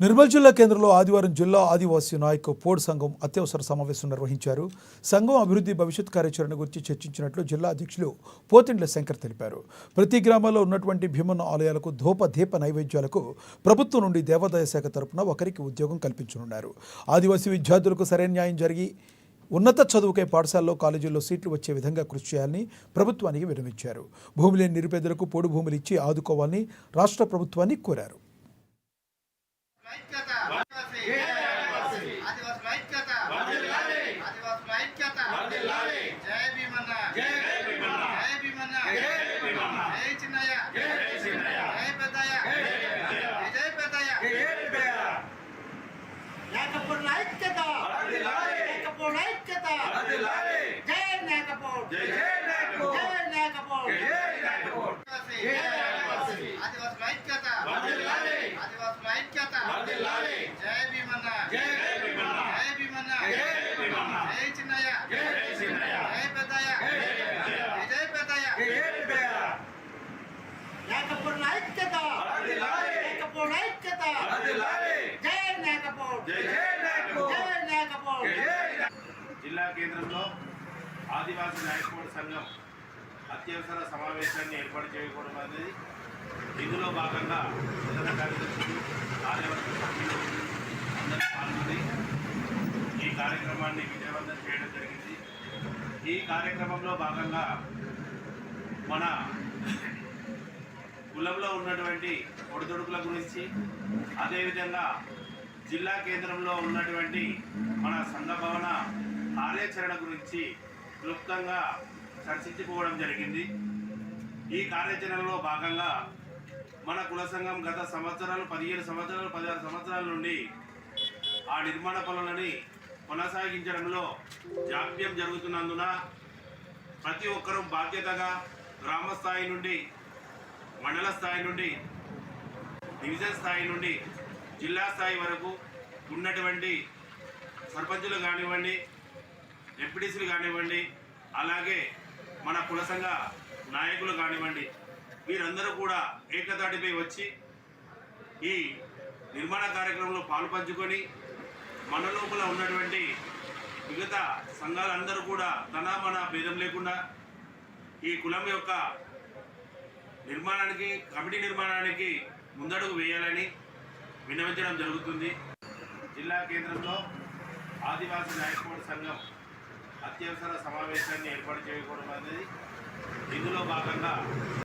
నిర్మల్ జిల్లా కేంద్రంలో ఆదివారం జిల్లా ఆదివాసీ నాయక్ పోడ్ సంఘం అత్యవసర సమావేశం నిర్వహించారు. సంఘం అభివృద్ధి భవిష్యత్ కార్యాచరణ గురించి చర్చించినట్లు జిల్లా అధ్యక్షులు పోతిండ్ల శంకర్ తెలిపారు. ప్రతి గ్రామాల్లో ఉన్నటువంటి భీమన్న ఆలయాలకు ధూపదీప నైవేద్యాలకు ప్రభుత్వం నుండి దేవాదాయ శాఖ తరపున ఒకరికి ఉద్యోగం కల్పించనున్నారు. ఆదివాసీ విద్యార్థులకు సరైన న్యాయం జరిగి ఉన్నత చదువుకై పాఠశాలలో కాలేజీల్లో సీట్లు వచ్చే విధంగా కృషి చేయాలని ప్రభుత్వానికి విన్నవించారు. భూమి లేని నిరుపేదలకు పోడు భూములు ఇచ్చి ఆదుకోవాలని రాష్ట్ర ప్రభుత్వాన్ని కోరారు. జిల్లా కేంద్రంలో ఆదివాసీ నాయకుడి సంఘం అత్యవసర సమావేశాన్ని ఏర్పాటు చేయకూడదు అనేది ఇందులో భాగంగా ప్రధాన కార్యదర్శులు కార్యవర్గ సభ్యులు అందరూ పాల్గొని ఈ కార్యక్రమాన్ని విజయవంతం చేయడం జరిగింది. ఈ కార్యక్రమంలో భాగంగా మన కులంలో ఉన్నటువంటి ఒడిదొడుకుల గురించి, అదేవిధంగా జిల్లా కేంద్రంలో ఉన్నటువంటి మన సంఘ భవన కార్యాచరణ గురించి క్లుప్తంగా చర్చించుకోవడం జరిగింది. ఈ కార్యాచరణలో భాగంగా మన కుల సంఘం గత సంవత్సరాలు 15 సంవత్సరాలు 16 సంవత్సరాల నుండి ఆ నిర్మాణ పనులని కొనసాగించడంలో జాప్యం జరుగుతున్నందున ప్రతి ఒక్కరూ బాధ్యతగా గ్రామ స్థాయి నుండి, మండల స్థాయి నుండి, డివిజన్ స్థాయి నుండి జిల్లా స్థాయి వరకు ఉన్నటువంటి సర్పంచులు కానివ్వండి, ఎంపీటీసీలు కానివ్వండి, అలాగే మన కుల సంఘ నాయకులు కానివ్వండి, వీరందరూ కూడా ఏకతాటిపై వచ్చి ఈ నిర్మాణ కార్యక్రమంలో పాలుపంచుకొని మన లోపల ఉన్నటువంటి మిగతా సంఘాలందరూ కూడా మన భేదం లేకుండా ఈ కులం యొక్క నిర్మాణానికి, కమిటీ నిర్మాణానికి ముందడుగు వేయాలని విన్నవించడం జరుగుతుంది. జిల్లా కేంద్రంలో ఆదివాసీ నాయకుడి సంఘం అత్యవసర సమావేశాన్ని ఏర్పాటు చేయకూడదు అనేది ఇందులో భాగంగా